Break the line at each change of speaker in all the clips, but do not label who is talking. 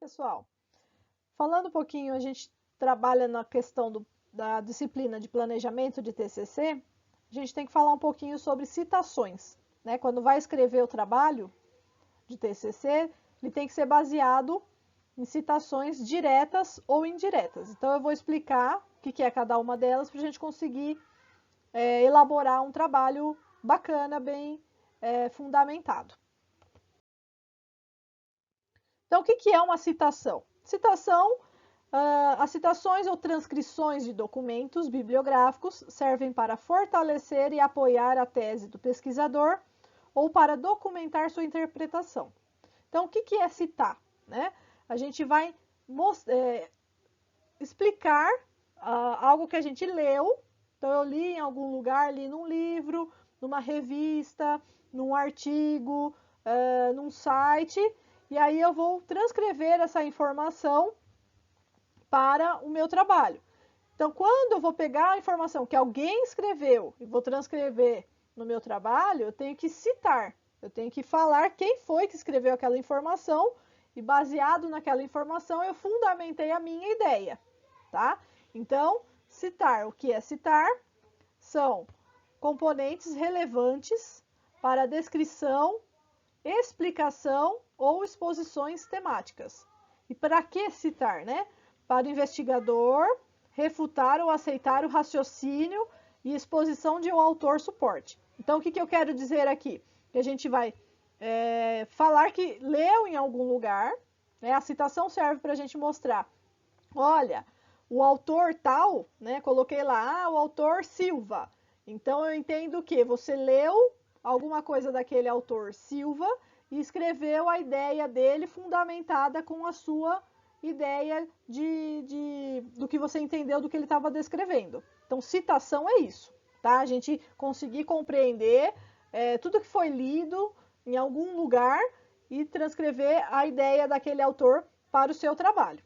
pessoal? Falando um pouquinho, a gente trabalha na questão da disciplina de planejamento de TCC, a gente tem que falar um pouquinho sobre citações, né? Quando vai escrever o trabalho de TCC, ele tem que ser baseado em citações diretas ou indiretas. Então, eu vou explicar o que é cada uma delas para a gente conseguir elaborar um trabalho bacana, bem fundamentado. Então, o que é uma citação? Citação, as citações ou transcrições de documentos bibliográficos servem para fortalecer e apoiar a tese do pesquisador ou para documentar sua interpretação. Então, o que é citar? Né? A gente vai explicar algo que a gente leu. Então, eu li em algum lugar, li num livro, numa revista, num artigo, num site, e aí eu vou transcrever essa informação para o meu trabalho. Então, quando eu vou pegar a informação que alguém escreveu e vou transcrever no meu trabalho, eu tenho que citar, eu tenho que falar quem foi que escreveu aquela informação e, baseado naquela informação, eu fundamentei a minha ideia, tá? Então, citar, o que é citar? São componentes relevantes para a descrição, explicação ou exposições temáticas. E para que citar, né? Para o investigador refutar ou aceitar o raciocínio e exposição de um autor suporte. Então, o que eu quero dizer aqui? Que a gente vai falar que leu em algum lugar, né? A citação serve para a gente mostrar, olha, o autor tal, né? Coloquei lá, o autor Silva. Então, eu entendo que você leu alguma coisa daquele autor Silva e escreveu a ideia dele fundamentada com a sua ideia do que você entendeu do que ele estava descrevendo. Então, citação é isso, tá? A gente conseguir compreender tudo que foi lido em algum lugar e transcrever a ideia daquele autor para o seu trabalho.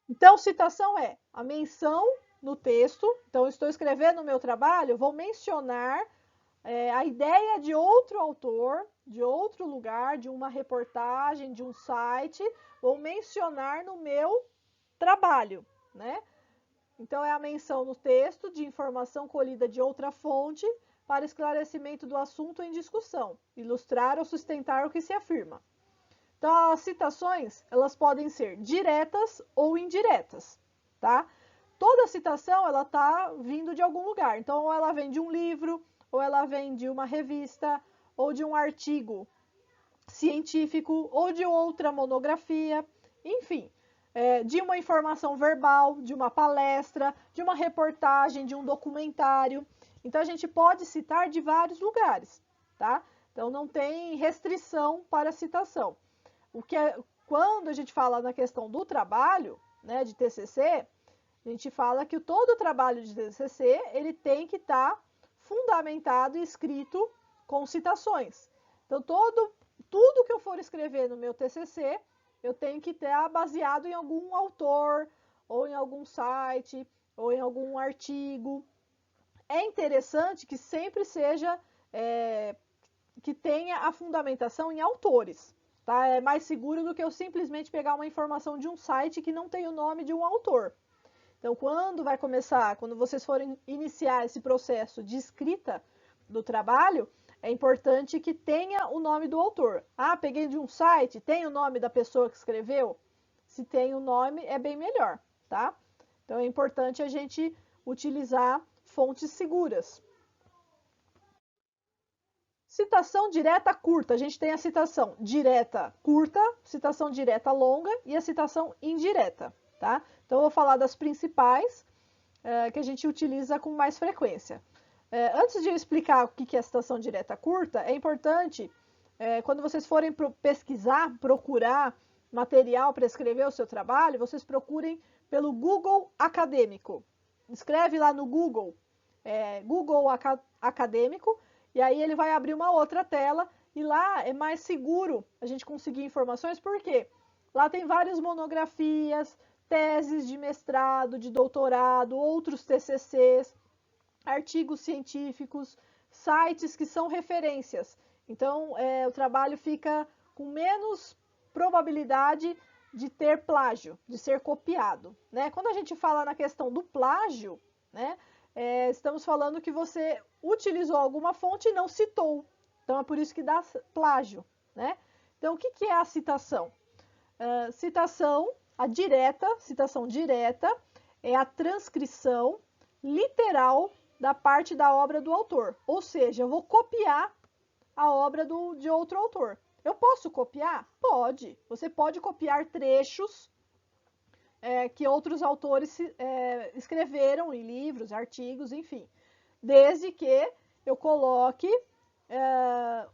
Então, citação é a menção no texto. Então, eu estou escrevendo o meu trabalho, vou mencionar a ideia de outro autor, de outro lugar, de uma reportagem, de um site, vou mencionar no meu trabalho, né? Então, é a menção no texto de informação colhida de outra fonte para esclarecimento do assunto em discussão, ilustrar ou sustentar o que se afirma. Então, as citações, elas podem ser diretas ou indiretas, tá? Toda citação, ela tá vindo de algum lugar. Então, ou ela vem de um livro, ou ela vem de uma revista, ou de um artigo científico, ou de outra monografia, enfim, de uma informação verbal, de uma palestra, de uma reportagem, de um documentário. Então, a gente pode citar de vários lugares, tá? Então, não tem restrição para citação. Quando a gente fala na questão do trabalho, né, de TCC, a gente fala que todo o trabalho de TCC, ele tem que estar fundamentado e escrito com citações. Então, tudo que eu for escrever no meu TCC, eu tenho que estar baseado em algum autor, ou em algum site, ou em algum artigo. É interessante que sempre seja, que tenha a fundamentação em autores. Tá? É mais seguro do que eu simplesmente pegar uma informação de um site que não tem o nome de um autor. Então, quando vocês forem iniciar esse processo de escrita do trabalho, é importante que tenha o nome do autor. Ah, peguei de um site, tem o nome da pessoa que escreveu? Se tem o nome, é bem melhor, tá? Então, é importante a gente utilizar fontes seguras. Citação direta curta. A gente tem a citação direta curta, citação direta longa e a citação indireta, tá? Então, eu vou falar das principais que a gente utiliza com mais frequência. Antes de eu explicar o que é a citação direta curta, é importante, quando vocês forem pesquisar, procurar material para escrever o seu trabalho, vocês procurem pelo Google Acadêmico. Escreve lá no Google, Google Acadêmico, e aí ele vai abrir uma outra tela, e lá é mais seguro a gente conseguir informações, porque lá tem várias monografias, teses de mestrado, de doutorado, outros TCCs, artigos científicos, sites que são referências. Então, o trabalho fica com menos probabilidade de ter plágio, de ser copiado, né? Quando a gente fala na questão do plágio, né, estamos falando que você utilizou alguma fonte e não citou. Então, é por isso que dá plágio, né? Então, o que que é a citação? Citação direta é a transcrição literal da parte da obra do autor. Ou seja, eu vou copiar a obra de outro autor. Eu posso copiar? Pode. Você pode copiar trechos que outros autores escreveram em livros, artigos, enfim. Desde que eu coloque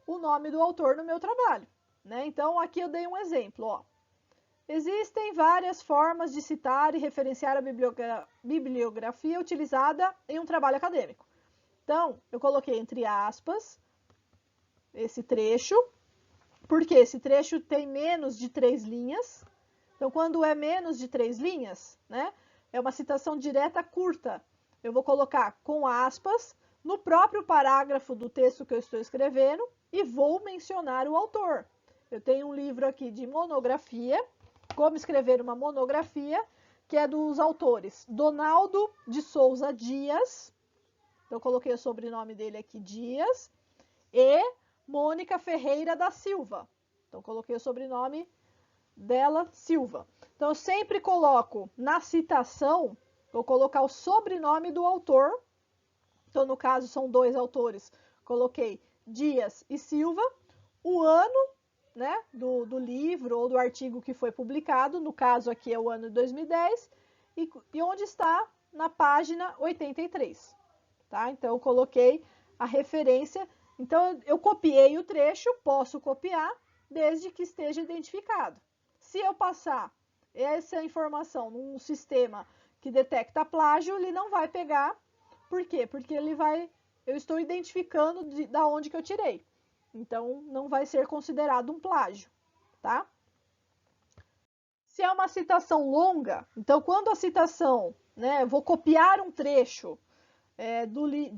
o nome do autor no meu trabalho, né? Então, aqui eu dei um exemplo, ó. Existem várias formas de citar e referenciar a bibliografia utilizada em um trabalho acadêmico. Então, eu coloquei entre aspas esse trecho, porque esse trecho tem menos de 3 linhas. Então, quando é menos de 3 linhas, né, é uma citação direta curta. Eu vou colocar com aspas no próprio parágrafo do texto que eu estou escrevendo e vou mencionar o autor. Eu tenho um livro aqui de monografia, como escrever uma monografia, que é dos autores Donaldo de Souza Dias, então eu coloquei o sobrenome dele aqui, Dias, e Mônica Ferreira da Silva, então coloquei o sobrenome dela, Silva. Então eu sempre coloco na citação, vou colocar o sobrenome do autor, então no caso são 2 autores, coloquei Dias e Silva, o ano, né, do livro ou do artigo que foi publicado, no caso aqui é o ano de 2010, e onde está na página 83, tá? Então eu coloquei a referência, então eu copiei o trecho, posso copiar, desde que esteja identificado. Se eu passar essa informação num sistema que detecta plágio, ele não vai pegar, por quê? Porque eu estou identificando da onde que eu tirei. Então, não vai ser considerado um plágio, tá? Se é uma citação longa, então quando a citação, né, eu vou copiar um trecho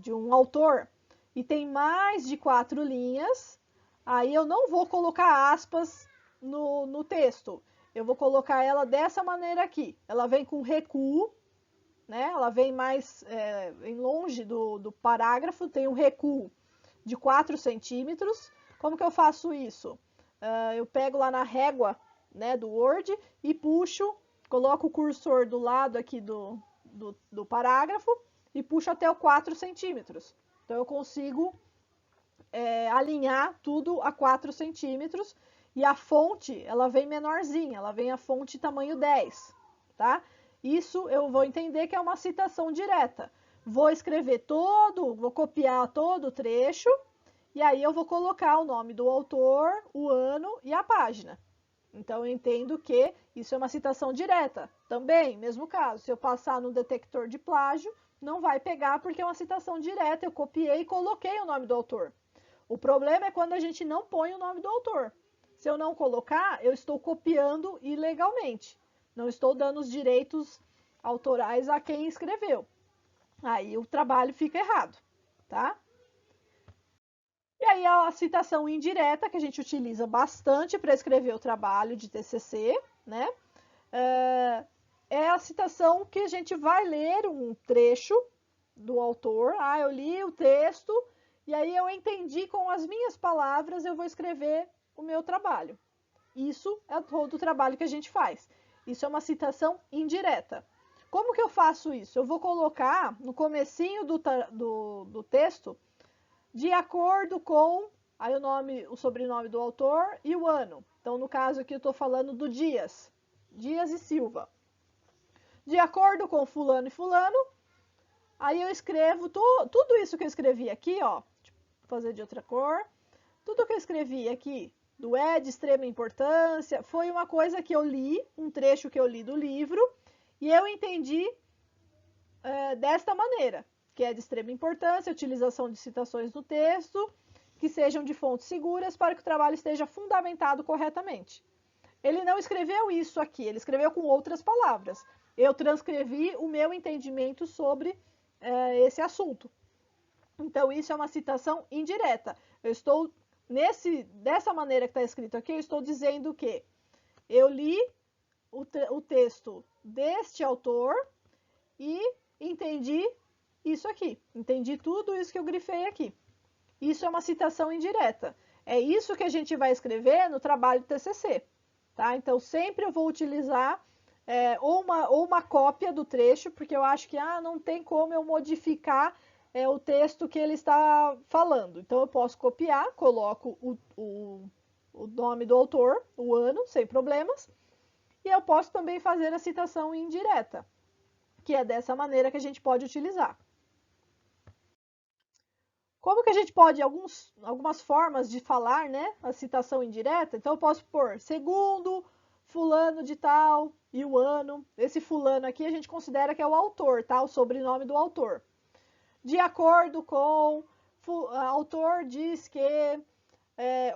de um autor e tem mais de 4 linhas, aí eu não vou colocar aspas no texto. Eu vou colocar ela dessa maneira aqui. Ela vem com recuo, né? Ela vem mais longe do parágrafo, tem um recuo de 4 centímetros. Como que eu faço isso? Eu pego lá na régua, né, do Word e puxo, coloco o cursor do lado aqui do parágrafo e puxo até o 4 centímetros. Então, eu consigo alinhar tudo a 4 centímetros e a fonte, ela vem menorzinha, ela vem a fonte tamanho 10, tá? Isso eu vou entender que é uma citação direta. Vou copiar todo o trecho, e aí eu vou colocar o nome do autor, o ano e a página. Então, eu entendo que isso é uma citação direta. Também, mesmo caso, se eu passar no detector de plágio, não vai pegar porque é uma citação direta, eu copiei e coloquei o nome do autor. O problema é quando a gente não põe o nome do autor. Se eu não colocar, eu estou copiando ilegalmente. Não estou dando os direitos autorais a quem escreveu. Aí o trabalho fica errado, tá? E aí a citação indireta, que a gente utiliza bastante para escrever o trabalho de TCC, né? É a citação que a gente vai ler um trecho do autor. Ah, eu li o texto e aí eu entendi com as minhas palavras, eu vou escrever o meu trabalho. Isso é todo o trabalho que a gente faz. Isso é uma citação indireta. Como que eu faço isso? Eu vou colocar no comecinho do texto, de acordo com aí o sobrenome do autor e o ano. Então, no caso aqui, eu estou falando do Dias e Silva. De acordo com fulano e fulano, aí eu escrevo tudo isso que eu escrevi aqui, ó, vou fazer de outra cor. Tudo que eu escrevi aqui do de extrema importância foi uma coisa que eu li, um trecho que eu li do livro, e eu entendi desta maneira, que é de extrema importância, utilização de citações no texto, que sejam de fontes seguras para que o trabalho esteja fundamentado corretamente. Ele não escreveu isso aqui, ele escreveu com outras palavras. Eu transcrevi o meu entendimento sobre esse assunto. Então, isso é uma citação indireta. Eu estou, dessa maneira que está escrito aqui, eu estou dizendo que eu li o texto deste autor e entendi isso aqui. Entendi tudo isso que eu grifei aqui. Isso é uma citação indireta. É isso que a gente vai escrever no trabalho do TCC. Tá? Então, sempre eu vou utilizar ou uma cópia do trecho, porque eu acho que não tem como eu modificar o texto que ele está falando. Então, eu posso copiar, coloco o nome do autor, o ano, sem problemas. E eu posso também fazer a citação indireta, que é dessa maneira que a gente pode utilizar. Como que a gente pode, algumas formas de falar, né, a citação indireta? Então, eu posso pôr segundo fulano de tal e o ano. Esse fulano aqui a gente considera que é o autor, tá? O sobrenome do autor. De acordo com, autor diz que...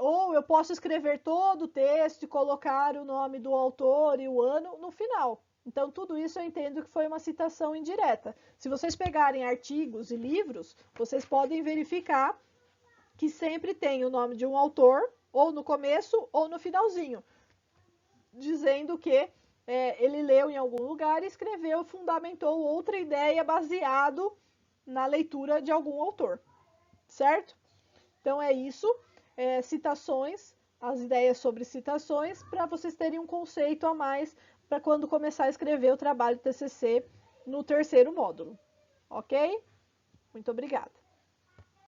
ou eu posso escrever todo o texto e colocar o nome do autor e o ano no final. Então, tudo isso eu entendo que foi uma citação indireta. Se vocês pegarem artigos e livros, vocês podem verificar que sempre tem o nome de um autor, ou no começo ou no finalzinho, dizendo que ele leu em algum lugar e escreveu, fundamentou outra ideia baseado na leitura de algum autor, certo? Então, é isso. Citações, as ideias sobre citações, para vocês terem um conceito a mais para quando começar a escrever o trabalho TCC no terceiro módulo. Ok? Muito obrigada.